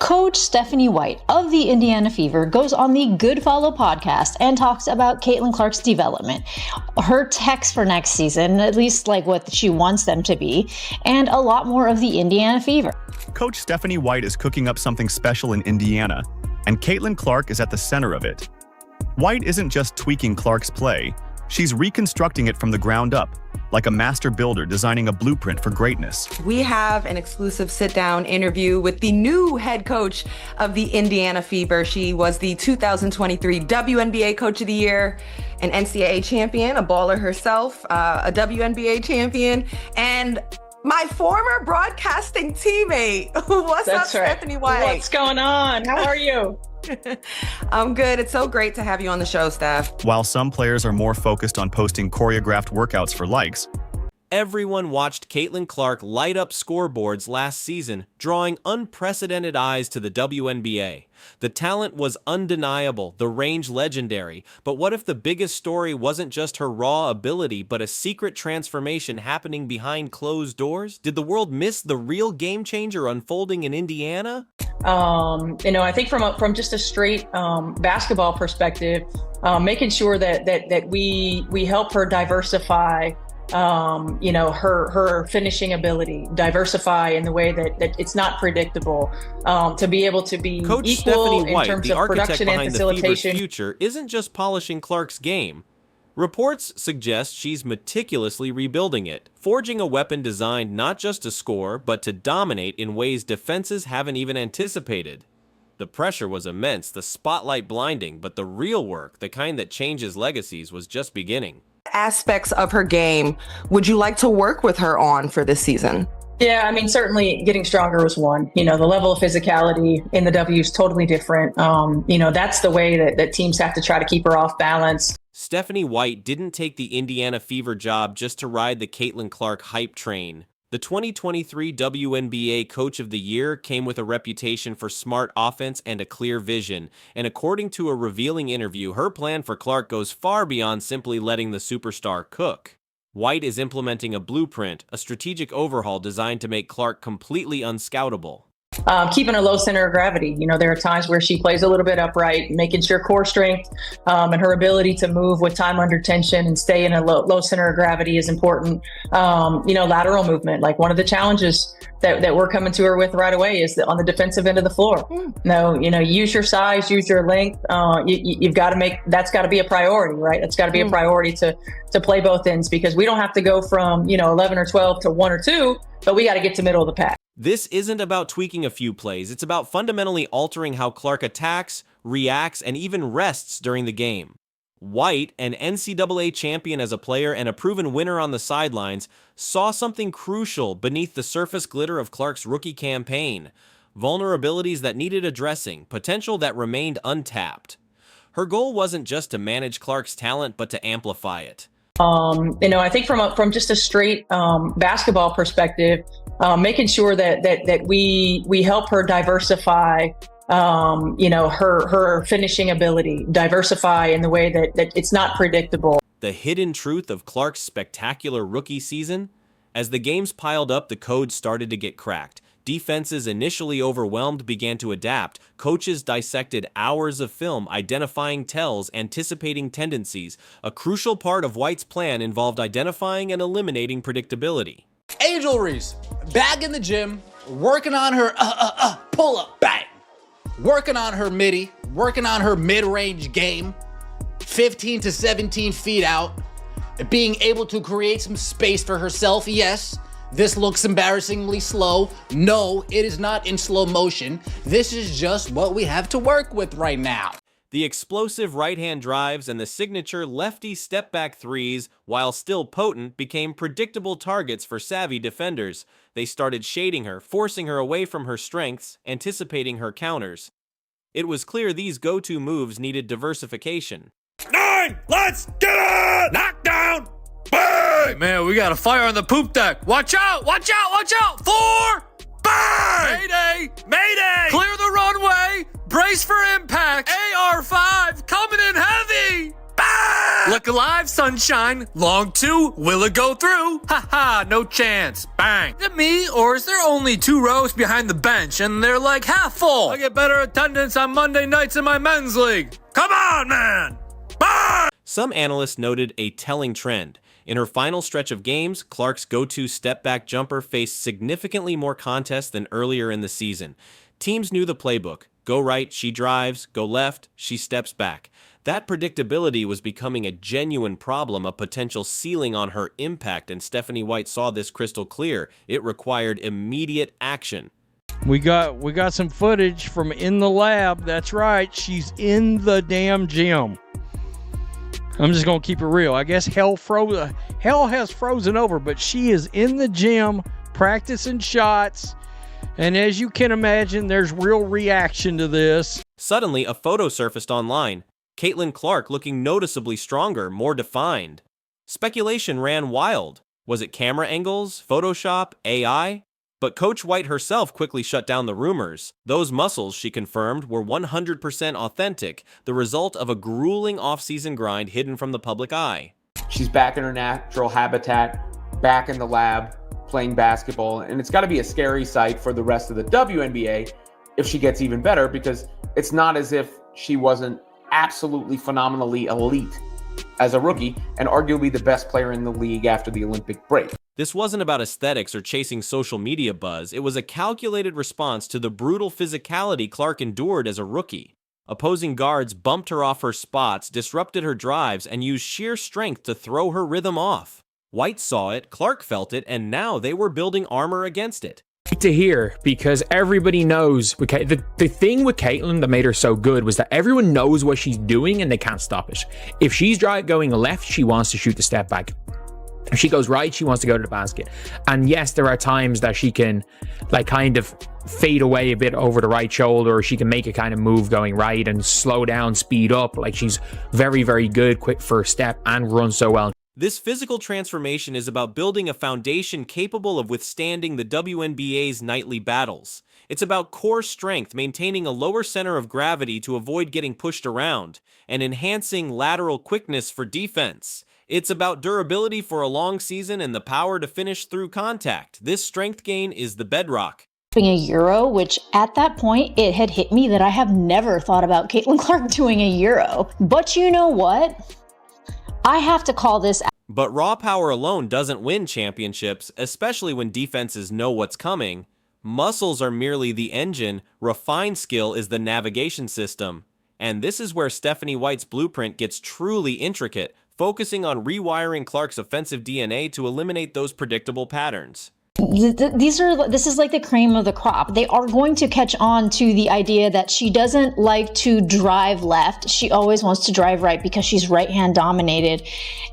Coach Stephanie White of the Indiana Fever goes on the Good Follow podcast and talks about Caitlin Clark's development, her techs for next season, at least like what she wants them to be, and a lot more of the Indiana Fever. Coach Stephanie White is cooking up something special in Indiana, and Caitlin Clark is at the center of it. White isn't just tweaking Clark's play, she's reconstructing it from the ground up, like a master builder designing a blueprint for greatness. We have an exclusive sit-down interview with the new head coach of the Indiana Fever. She was the 2023 WNBA Coach of the Year, an NCAA champion, a baller herself, a WNBA champion, and my former broadcasting teammate. What's up, Stephanie White? What's going on? How are you? I'm good. It's so great to have you on the show, Steph. While some players are more focused on posting choreographed workouts for likes, everyone watched Caitlin Clark light up scoreboards last season, drawing unprecedented eyes to the WNBA. The talent was undeniable, the range legendary, but what if the biggest story wasn't just her raw ability, but a secret transformation happening behind closed doors? Did the world miss the real game changer unfolding in Indiana? I think from just a straight basketball perspective, making sure that we help her diversify her finishing ability, diversify in the way that it's not predictable, to be able to be Coach equal Stephanie White, in terms the of architect production and behind the Fever's facilitation. future, isn't just polishing Clark's game. Reports suggest she's meticulously rebuilding it, forging a weapon designed not just to score, but to dominate in ways defenses haven't even anticipated. The pressure was immense, the spotlight blinding, but the real work, the kind that changes legacies, was just beginning. Aspects of her game would you like to work with her on for this season? Yeah, I mean, certainly getting stronger was one. The level of physicality in the W is totally different. That's the way that teams have to try to keep her off balance. Stephanie White didn't take the Indiana Fever job just to ride the Caitlin Clark hype train. The 2023 WNBA Coach of the Year came with a reputation for smart offense and a clear vision, and according to a revealing interview, her plan for Clark goes far beyond simply letting the superstar cook. White is implementing a blueprint, a strategic overhaul designed to make Clark completely unscoutable. Keeping a low center of gravity. There are times where she plays a little bit upright, making sure core strength and her ability to move with time under tension and stay in a low center of gravity is important. Lateral movement, like one of the challenges that we're coming to her with right away is on the defensive end of the floor. Use your size, use your length. You've got to that's got to be a priority, right? That's got to be a priority to play both ends, because we don't have to go from, 11 or 12 to 1 or 2, but we got to get to middle of the pack. This isn't about tweaking a few plays, it's about fundamentally altering how Clark attacks, reacts, and even rests during the game. White, an NCAA champion as a player and a proven winner on the sidelines, saw something crucial beneath the surface glitter of Clark's rookie campaign. Vulnerabilities that needed addressing, potential that remained untapped. Her goal wasn't just to manage Clark's talent, but to amplify it. I think from just a straight basketball perspective, making sure that we help her diversify, her finishing ability, diversify in the way that it's not predictable. The hidden truth of Clark's spectacular rookie season? As the games piled up, the code started to get cracked. Defenses initially overwhelmed began to adapt. Coaches dissected hours of film, identifying tells, anticipating tendencies. A crucial part of White's plan involved identifying and eliminating predictability. Angel Reese, back in the gym, working on her pull-up, bang. Working on her midi, working on her mid-range game, 15 to 17 feet out, being able to create some space for herself, yes. This looks embarrassingly slow. No, it is not in slow motion. This is just what we have to work with right now. The explosive right-hand drives and the signature lefty step-back threes, while still potent, became predictable targets for savvy defenders. They started shading her, forcing her away from her strengths, anticipating her counters. It was clear these go-to moves needed diversification. 9! Let's get it! Knockdown! Bang! Hey, man, we got a fire on the poop deck. Watch out! Watch out! Watch out! 4! Bang! Mayday! Mayday! Clear the runway! Brace for impact! AR-5 coming in heavy! Bang! Look alive, sunshine. Long two, will it go through? Ha ha, no chance. Bang. Is it me, or is there only 2 rows behind the bench and they're like half full? I get better attendance on Monday nights in my men's league. Come on, man. Bye! Some analysts noted a telling trend. In her final stretch of games, Clark's go-to step-back jumper faced significantly more contests than earlier in the season. Teams knew the playbook. Go right, she drives. Go left, she steps back. That predictability was becoming a genuine problem, a potential ceiling on her impact, and Stephanie White saw this crystal clear. It required immediate action. We got some footage from in the lab. That's right. She's in the damn gym. I'm just going to keep it real. I guess hell has frozen over, but she is in the gym practicing shots. And as you can imagine, there's real reaction to this. Suddenly, a photo surfaced online. Caitlin Clark looking noticeably stronger, more defined. Speculation ran wild. Was it camera angles, Photoshop, AI? But Coach White herself quickly shut down the rumors. Those muscles, she confirmed, were 100% authentic, the result of a grueling off-season grind hidden from the public eye. She's back in her natural habitat, back in the lab, playing basketball, and it's got to be a scary sight for the rest of the WNBA if she gets even better, because it's not as if she wasn't absolutely phenomenally elite as a rookie and arguably the best player in the league after the Olympic break. This wasn't about aesthetics or chasing social media buzz. It was a calculated response to the brutal physicality Clark endured as a rookie. Opposing guards bumped her off her spots, disrupted her drives, and used sheer strength to throw her rhythm off. White saw it, Clark felt it, and now they were building armor against it. To hear, because everybody knows the thing with Caitlin that made her so good was that everyone knows what she's doing and they can't stop it. If she's going left, she wants to shoot the step back. If she goes right, she wants to go to the basket. And yes, there are times that she can kind of fade away a bit over the right shoulder, or she can make a kind of move going right and slow down, speed up. She's very, very good, quick first step, and runs so well. This physical transformation is about building a foundation capable of withstanding the WNBA's nightly battles. It's about core strength, maintaining a lower center of gravity to avoid getting pushed around, and enhancing lateral quickness for defense. It's about durability for a long season and the power to finish through contact. This strength gain is the bedrock. A Euro, which at that point, it had hit me that I have never thought about Caitlin Clark doing a Euro. But you know what? I have to call this out. But raw power alone doesn't win championships, especially when defenses know what's coming. Muscles are merely the engine, refined skill is the navigation system. And this is where Stephanie White's blueprint gets truly intricate, focusing on rewiring Clark's offensive DNA to eliminate those predictable patterns. This is like the cream of the crop. They are going to catch on to the idea that she doesn't like to drive left. She always wants to drive right because she's right hand dominated.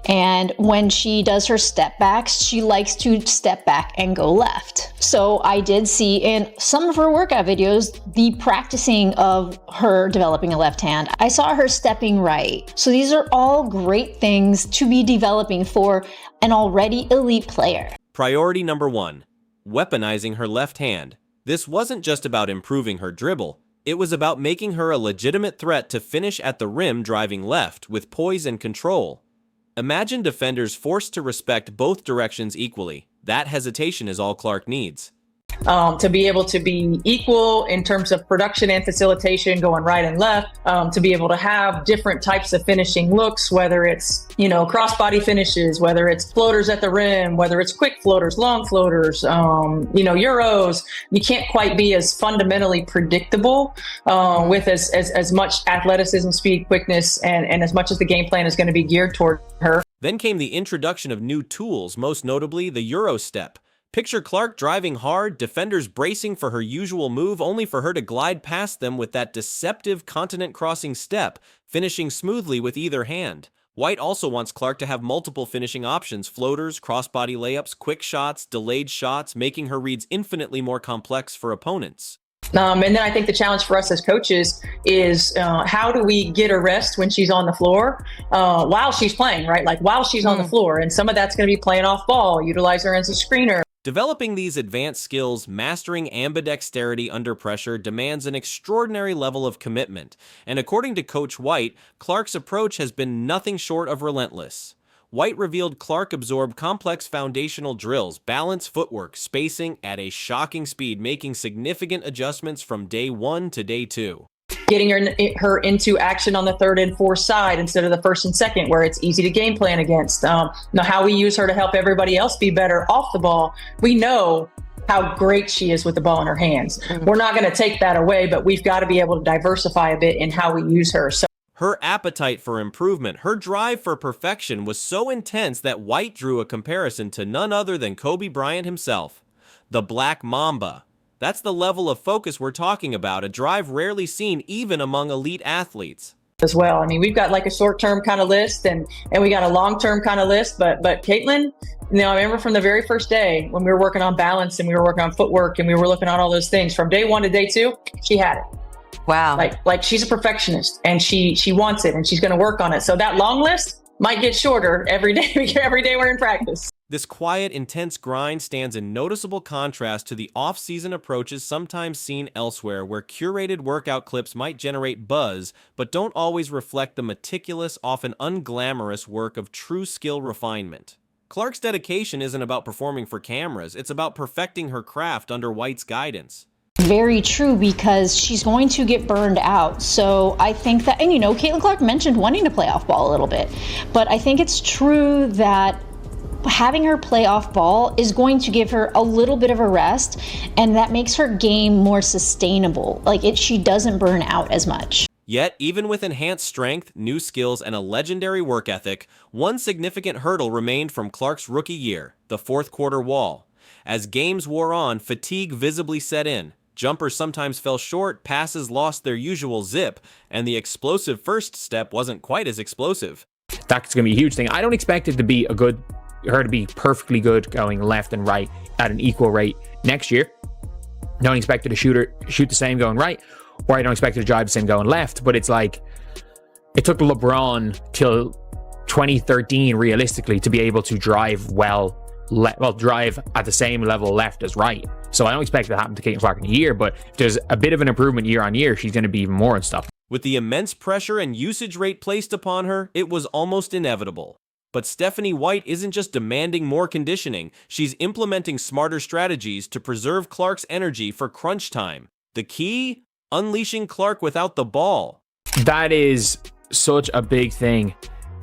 And when she does her step backs, she likes to step back and go left. So I did see in some of her workout videos, the practicing of her developing a left hand. I saw her stepping right. So these are all great things to be developing for an already elite player. Priority number 1, weaponizing her left hand. This wasn't just about improving her dribble. It was about making her a legitimate threat to finish at the rim driving left with poise and control. Imagine defenders forced to respect both directions equally. That hesitation is all Clark needs. To be able to be equal in terms of production and facilitation, going right and left, to be able to have different types of finishing looks, whether it's, crossbody finishes, whether it's floaters at the rim, whether it's quick floaters, long floaters, Euros. You can't quite be as fundamentally predictable with as much athleticism, speed, quickness, and as much as the game plan is going to be geared toward her. Then came the introduction of new tools, most notably the Euro step. Picture Clark driving hard, defenders bracing for her usual move, only for her to glide past them with that deceptive continent-crossing step, finishing smoothly with either hand. White also wants Clark to have multiple finishing options, floaters, crossbody layups, quick shots, delayed shots, making her reads infinitely more complex for opponents. And then I think the challenge for us as coaches is how do we get a rest when she's on the floor while she's playing, right? While she's on the floor. And some of that's going to be playing off ball, utilize her as a screener. Developing these advanced skills, mastering ambidexterity under pressure, demands an extraordinary level of commitment, and according to Coach White, Clark's approach has been nothing short of relentless. White revealed Clark absorbed complex foundational drills, balance, footwork, spacing at a shocking speed, making significant adjustments from day 1 to day 2. Getting her into action on the third and fourth side instead of the first and second, where it's easy to game plan against. Now, how we use her to help everybody else be better off the ball. We know how great she is with the ball in her hands. We're not going to take that away, but we've got to be able to diversify a bit in how we use her. So her appetite for improvement, her drive for perfection was so intense that White drew a comparison to none other than Kobe Bryant himself. The Black Mamba. That's the level of focus we're talking about, a drive rarely seen even among elite athletes. As well. I mean, we've got like a short-term kind of list and we got a long-term kind of list, but Caitlin, I remember from the very first day when we were working on balance and we were working on footwork and we were looking at all those things, from day 1 to day 2, she had it. Wow. Like she's a perfectionist and she wants it and she's going to work on it. So that long list might get shorter every day we're in practice. This quiet, intense grind stands in noticeable contrast to the off-season approaches sometimes seen elsewhere, where curated workout clips might generate buzz, but don't always reflect the meticulous, often unglamorous work of true skill refinement. Clark's dedication isn't about performing for cameras, it's about perfecting her craft under White's guidance. Very true, because she's going to get burned out. So I think that, and Caitlin Clark mentioned wanting to play off ball a little bit, but I think it's true that having her play off ball is going to give her a little bit of a rest, and that makes her game more sustainable. She doesn't burn out as much. Yet, even with enhanced strength, new skills, and a legendary work ethic, one significant hurdle remained from Clark's rookie year, the fourth quarter wall. As games wore on, fatigue visibly set in. Jumpers sometimes fell short, passes lost their usual zip, and the explosive first step wasn't quite as explosive. That's going to be a huge thing. I don't expect it to be her to be perfectly good going left and right at an equal rate next year. Don't expect her to shoot the same going right, or I don't expect her to drive the same going left. But it's like, it took LeBron till 2013 realistically to be able to drive drive at the same level left as right. So I don't expect that to happen to Caitlin Clark in a year, but if there's a bit of an improvement year on year, she's going to be even more and stuff. With the immense pressure and usage rate placed upon her, it was almost inevitable. But Stephanie White isn't just demanding more conditioning, she's implementing smarter strategies to preserve Clark's energy for crunch time. The key? Unleashing Clark without the ball. That is such a big thing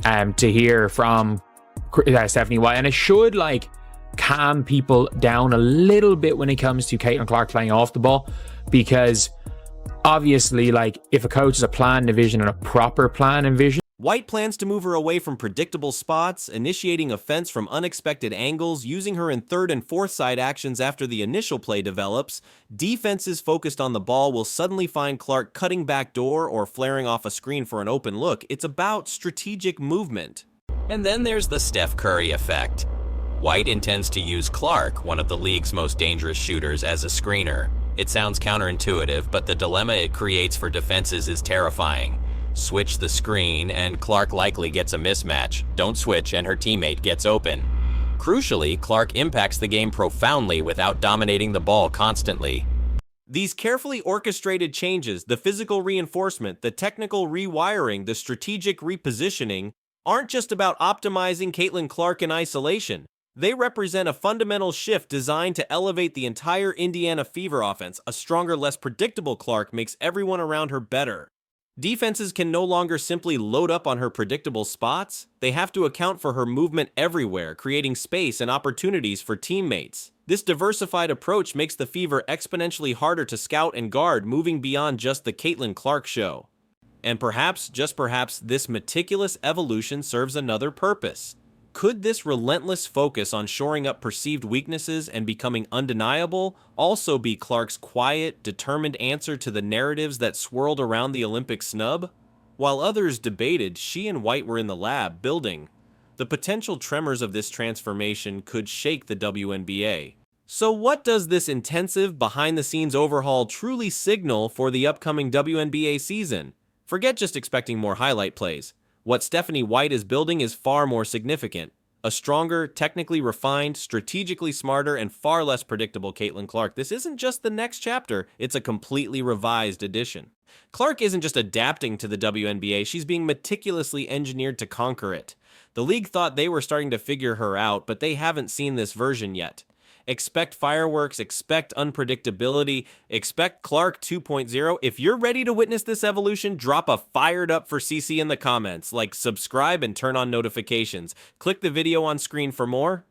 to hear from Stephanie White, and it should calm people down a little bit when it comes to Caitlin Clark playing off the ball, because obviously if a coach has a plan and vision and a proper plan and vision, White plans to move her away from predictable spots, initiating offense from unexpected angles, using her in third and fourth side actions after the initial play develops. Defenses focused on the ball will suddenly find Clark cutting back door or flaring off a screen for an open look. It's about strategic movement. And then there's the Steph Curry effect. White intends to use Clark, one of the league's most dangerous shooters, as a screener. It sounds counterintuitive, but the dilemma it creates for defenses is terrifying. Switch the screen, and Clark likely gets a mismatch. Don't switch, and her teammate gets open. Crucially, Clark impacts the game profoundly without dominating the ball constantly. These carefully orchestrated changes, the physical reinforcement, the technical rewiring, the strategic repositioning, aren't just about optimizing Caitlin Clark in isolation. They represent a fundamental shift designed to elevate the entire Indiana Fever offense. A stronger, less predictable Clark makes everyone around her better. Defenses can no longer simply load up on her predictable spots. They have to account for her movement everywhere, creating space and opportunities for teammates. This diversified approach makes the Fever exponentially harder to scout and guard, moving beyond just the Caitlin Clark show. And perhaps, just perhaps, this meticulous evolution serves another purpose. Could this relentless focus on shoring up perceived weaknesses and becoming undeniable also be Clark's quiet, determined answer to the narratives that swirled around the Olympic snub? While others debated, she and White were in the lab, building. The potential tremors of this transformation could shake the WNBA. So what does this intensive, behind-the-scenes overhaul truly signal for the upcoming WNBA season? Forget just expecting more highlight plays. What Stephanie White is building is far more significant. A stronger, technically refined, strategically smarter, and far less predictable Caitlin Clark. This isn't just the next chapter, it's a completely revised edition. Clark isn't just adapting to the WNBA, she's being meticulously engineered to conquer it. The league thought they were starting to figure her out, but they haven't seen this version yet. Expect fireworks, expect unpredictability, expect Clark 2.0. If you're ready to witness this evolution, drop a fired up for CC in the comments. Like, subscribe and turn on notifications. Click the video on screen for more.